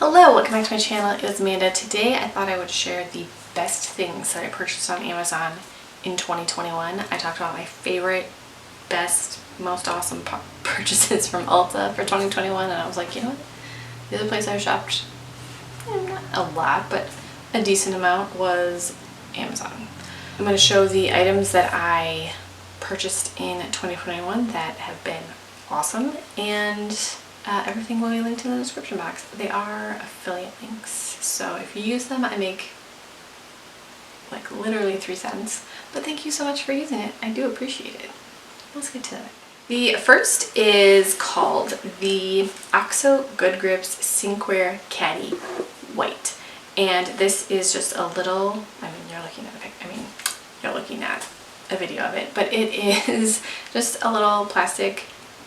Hello, welcome back to my channel. It is Amanda. Today I thought I would share the best things that I purchased on Amazon in 2021. I talked about my favorite, best, most awesome purchases from Ulta for 2021, and I was like, you know what? The other place I shopped, not a lot, but a decent amount, was Amazon. I'm going to show the items that I purchased in 2021 that have been awesome, and everything will be linked in the description box. They are affiliate links, so if you use them, I make like literally 3 cents. But thank you so much for using it. I do appreciate it. Let's get to it. The first is called the OXO Good Grips Sinkware Caddy White, and this is just a little. You're looking at a video of it, but it is just a little plastic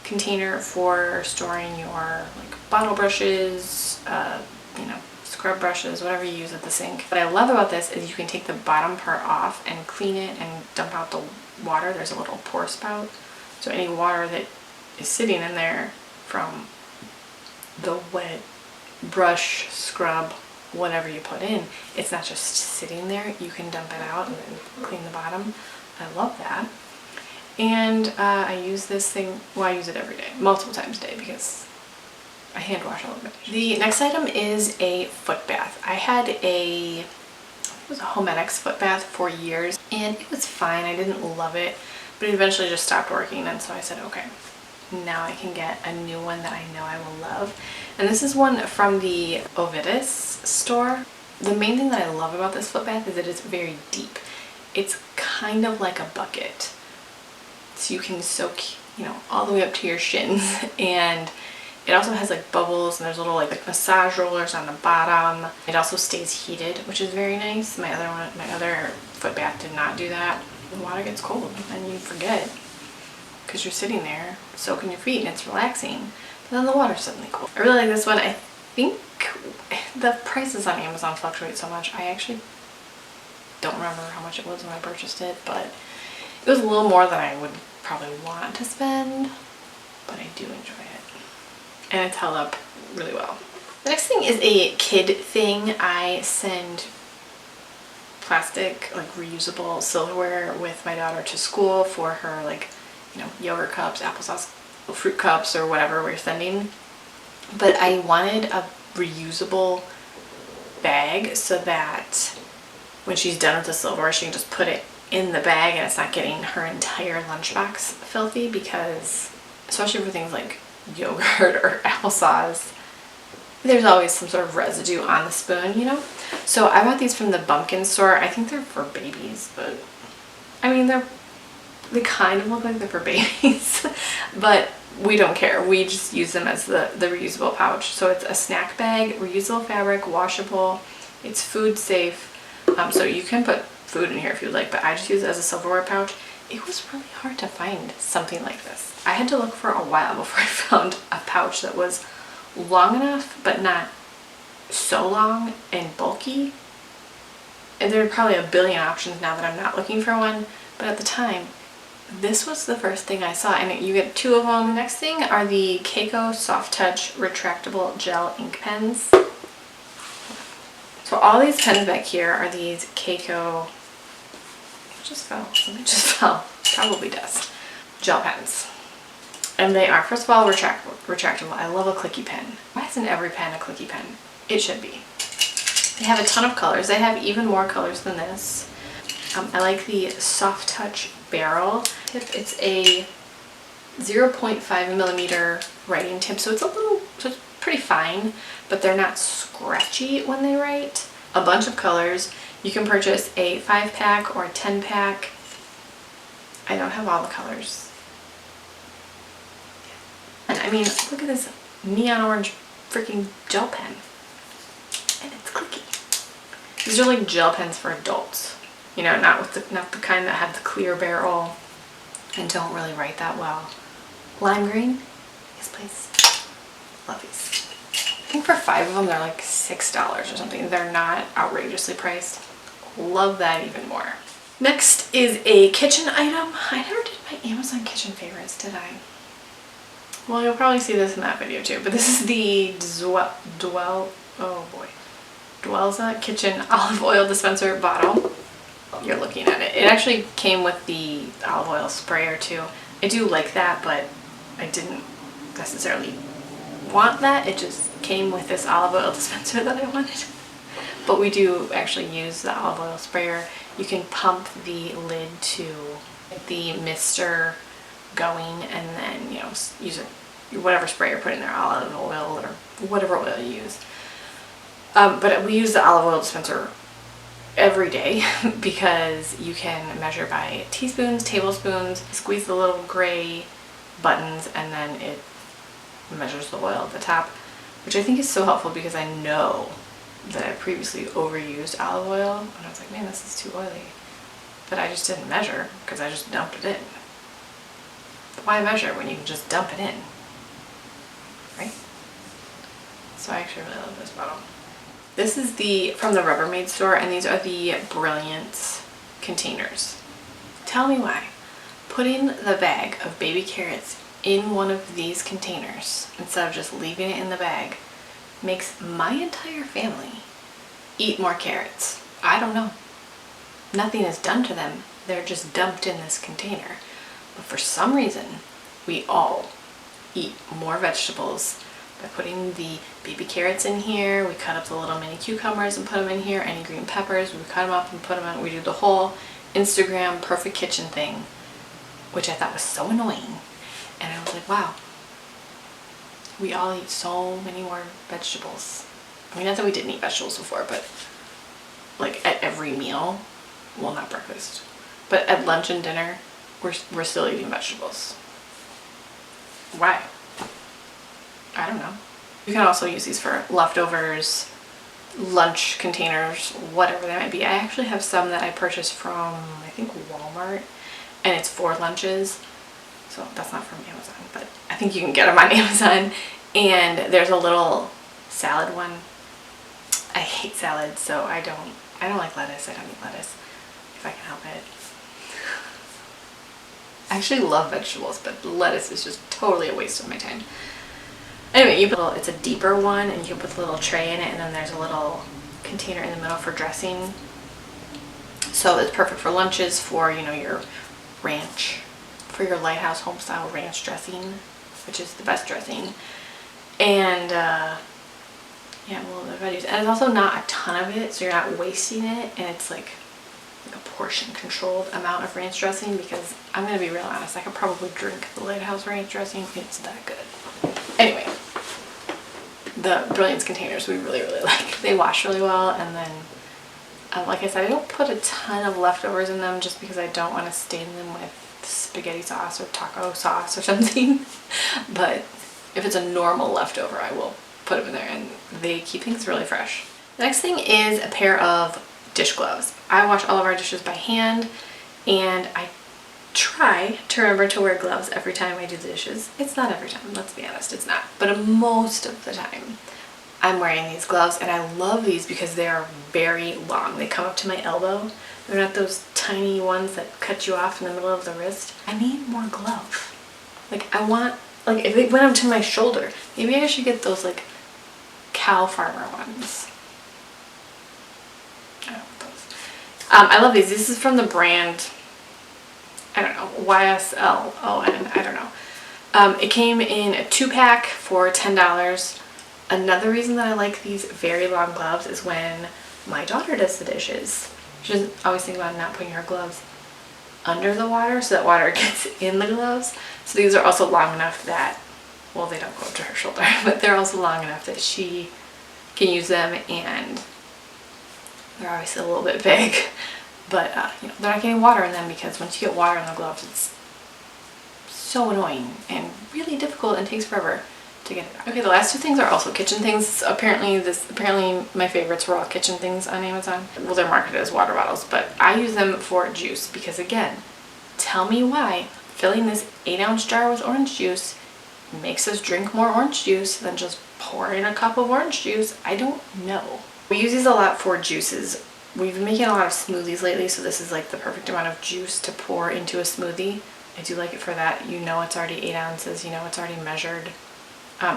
container for storing your like bottle brushes, scrub brushes, whatever you use at the sink. What I love about this is you can take the bottom part off and clean it and dump out the water. There's a little pour spout, so any water that is sitting in there from the wet brush, scrub, whatever you put in, it's not just sitting there. You can dump it out and then clean the bottom. I love that. And I use this thing, well, I use it every day, multiple times a day, because I hand wash all of it. The next item is a foot bath. I had it was a Homedics foot bath for years, and it was fine. I didn't love it, but it eventually just stopped working, and so I said, okay, now I can get a new one that I know I will love. And this is one from the Ovidus store. The main thing that I love about this foot bath is that it's very deep. It's kind of like a bucket. So you can soak, all the way up to your shins, and it also has like bubbles, and there's little like massage rollers on the bottom. It also stays heated, which is very nice. My other foot bath did not do that. The water gets cold and you forget because you're sitting there soaking your feet and it's relaxing, but then the water's suddenly cold. I really like this one. I think the prices on Amazon fluctuate so much. I actually don't remember how much it was when I purchased it, but it was a little more than I would probably want to spend, but I do enjoy it. And it's held up really well. The next thing is a kid thing. I send plastic, like reusable silverware with my daughter to school for her, like, yogurt cups, applesauce, fruit cups, or whatever we're sending. But I wanted a reusable bag so that when she's done with the silverware, she can just put it in the bag and it's not getting her entire lunchbox filthy, because especially for things like yogurt or applesauce, there's always some sort of residue on the spoon, So I bought these from the Bumpkin store. I think they're for babies, but they kind of look like they're for babies, but we don't care. We just use them as the reusable pouch. So it's a snack bag, reusable fabric, washable. It's food safe. So you can put food in here if you'd like, but I just use it as a silverware pouch. It was really hard to find something like this. I had to look for a while before I found a pouch that was long enough, but not so long and bulky. And there are probably a billion options now that I'm not looking for one, but at the time, this was the first thing I saw, and you get 2 of them. The next thing are the Keiko Soft Touch Retractable Gel Ink Pens. So all these pens back here are these Keiko, something just fell, probably dust, gel pens. And they are, first of all, retractable. I love a clicky pen. Why isn't every pen a clicky pen? It should be. They have a ton of colors. They have even more colors than this. I like the Soft Touch Barrel tip. It's a 0.5 millimeter writing tip, so it's pretty fine, but they're not scratchy when they write. A bunch of colors. You can purchase a 5-pack or a 10-pack. I don't have all the colors. And look at this neon orange freaking gel pen. And it's clicky. These are like gel pens for adults. Not the kind that have the clear barrel and don't really write that well. Lime green. Yes, please. Love these. I think for 5 of them they're like $6 or something. They're not outrageously priced. Love that even more. Next is a kitchen item. I never did my Amazon kitchen favorites, did I? Well, you'll probably see this in that video too, but this is the Dwelza Kitchen Olive Oil Dispenser bottle. You're looking at it. It actually came with the olive oil sprayer too. I do like that, but I didn't necessarily want that. It just came with this olive oil dispenser that I wanted. But we do actually use the olive oil sprayer. You can pump the lid to get the mister going and then, you know, use it, whatever spray you're putting there, olive oil or whatever oil you use. But we use the olive oil dispenser every day because you can measure by teaspoons, tablespoons, squeeze the little gray buttons, and then it measures the oil at the top, which I think is so helpful because I know that I previously overused olive oil and I was like, man, this is too oily. But I just didn't measure because I just dumped it in. Why measure when you can just dump it in, right? So I actually really love this bottle. This is from the Rubbermaid store, and these are the Brilliance containers. Tell me why putting the bag of baby carrots in one of these containers instead of just leaving it in the bag makes my entire family eat more carrots. I don't know. Nothing is done to them. They're just dumped in this container. But for some reason, we all eat more vegetables by putting the baby carrots in here. We cut up the little mini cucumbers and put them in here. Any green peppers, we cut them up and put them in. We do the whole Instagram perfect kitchen thing, which I thought was so annoying. And I was like, wow, we all eat so many more vegetables. I mean, not that we didn't eat vegetables before, but like at every meal, well, not breakfast, but at lunch and dinner, we're still eating vegetables. Why? I don't know. You can also use these for leftovers, lunch containers, whatever they might be. I actually have some that I purchased from, I think, Walmart, and it's for lunches. So that's not from Amazon, but I think you can get them on Amazon. And there's a little salad one. I hate salad, so I don't like lettuce. I don't eat lettuce if I can help it. I actually love vegetables, but lettuce is just totally a waste of my time. Anyway, it's a deeper one, and you can put the little tray in it, and then there's a little container in the middle for dressing. So it's perfect for lunches, for, you know, your ranch, for your Lighthouse Homestyle ranch dressing, which is the best dressing. And yeah, well, the veggies, and it's also not a ton of it, so you're not wasting it, and it's like a portion controlled amount of ranch dressing, because I'm gonna be real honest, I could probably drink the Lighthouse ranch dressing. It's that good. Anyway, the Brilliance containers we really like. They wash really well, and then like I said, I don't put a ton of leftovers in them just because I don't want to stain them with spaghetti sauce or taco sauce or something. But if it's a normal leftover, I will put them in there, and they keep things really fresh. The next thing is a pair of dish gloves. I wash all of our dishes by hand, and I try to remember to wear gloves every time I do the dishes. It's not every time, let's be honest, it's not. But most of the time, I'm wearing these gloves, and I love these because they are very long. They come up to my elbow. They're not those tiny ones that cut you off in the middle of the wrist. I need more glove. Like, I want, like, if it went up to my shoulder, maybe I should get those, like, cow farmer ones. I don't want those. I love these. This is from the brand, I don't know, YSLON, I don't know. It came in a 2-pack for $10. Another reason that I like these very long gloves is when my daughter does the dishes. She doesn't always think about not putting her gloves under the water so that water gets in the gloves. So these are also long enough that, well, they don't go up to her shoulder, but they're also long enough that she can use them, and they're obviously a little bit big, but you know, they're not getting water in them, because once you get water in the gloves, it's so annoying and really difficult and takes forever to get it out. Okay, the last two things are also kitchen things. Apparently my favorites were all kitchen things on Amazon. Well, they're marketed as water bottles, but I use them for juice because, again, tell me why filling this 8-ounce jar with orange juice makes us drink more orange juice than just pouring a cup of orange juice. I don't know. We use these a lot for juices. We've been making a lot of smoothies lately, so this is like the perfect amount of juice to pour into a smoothie. I do like it for that. You know it's already 8 ounces, you know it's already measured.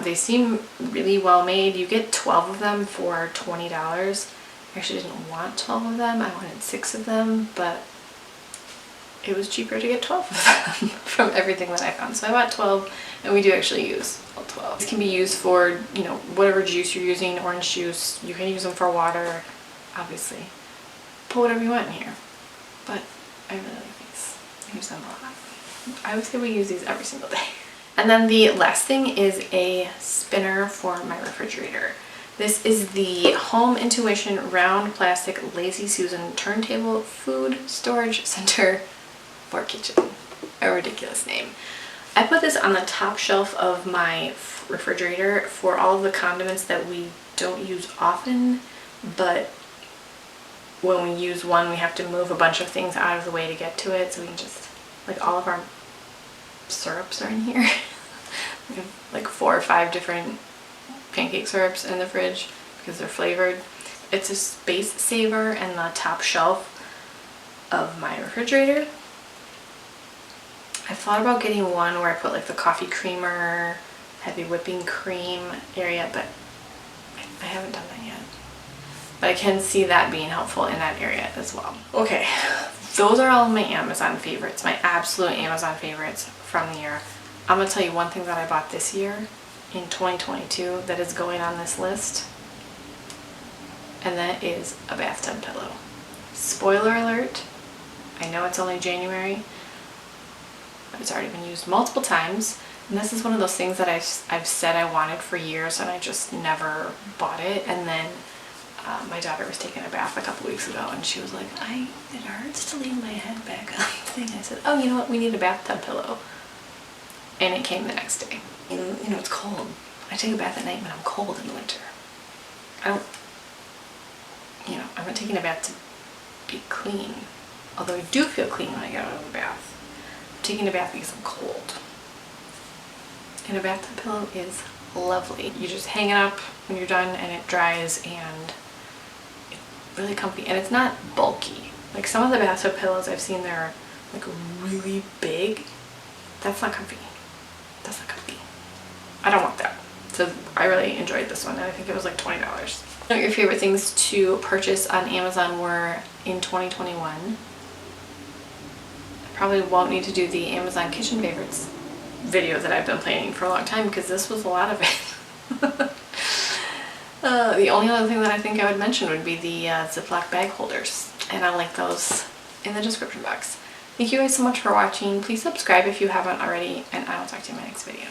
They seem really well made. You get 12 of them for $20. I actually didn't want 12 of them. I wanted 6 of them, but it was cheaper to get 12 of them from everything that I found. So I bought 12, and we do actually use all 12. This can be used for, you know, whatever juice you're using, orange juice. You can use them for water, obviously. Put whatever you want in here. But I really like these. I use them a lot. I would say we use these every single day. And then the last thing is a spinner for my refrigerator. This is the Home Intuition Round Plastic Lazy Susan Turntable Food Storage Center for Kitchen. A ridiculous name. I put this on the top shelf of my refrigerator for all of the condiments that we don't use often, but when we use one we have to move a bunch of things out of the way to get to it, so we can just, like, all of our syrups are in here. We have like 4 or 5 different pancake syrups in the fridge because they're flavored. It's a space saver in the top shelf of my refrigerator. I thought about getting one where I put like the coffee creamer, heavy whipping cream area, but I haven't done that yet. But I can see that being helpful in that area as well. Okay, those are all of my Amazon favorites, my absolute Amazon favorites from the year. I'm going to tell you one thing that I bought this year in 2022 that is going on this list, and that is a bathtub pillow. Spoiler alert, I know it's only January, but it's already been used multiple times, and this is one of those things that I've said I wanted for years and I just never bought it. And then my daughter was taking a bath a couple weeks ago and she was like, it hurts to leave my head back up thing. I said, oh, you know what, we need a bathtub pillow. And it came the next day. You know, it's cold. I take a bath at night when I'm cold in the winter. I'm not taking a bath to be clean. Although I do feel clean when I get out of the bath. I'm taking a bath because I'm cold. And a bathtub pillow is lovely. You just hang it up when you're done and it dries, and it's really comfy. And it's not bulky. Like some of the bathtub pillows I've seen, they're like really big. That's not comfy. That's not comfy. I don't want that. So I really enjoyed this one, and I think it was like $20. What your favorite things to purchase on Amazon were in 2021. I probably won't need to do the Amazon kitchen favorites video that I've been planning for a long time because this was a lot of it. The only other thing that I think I would mention would be the Ziploc bag holders, and I'll link those in the description box. Thank you guys so much for watching. Please subscribe if you haven't already, and I will talk to you in my next video.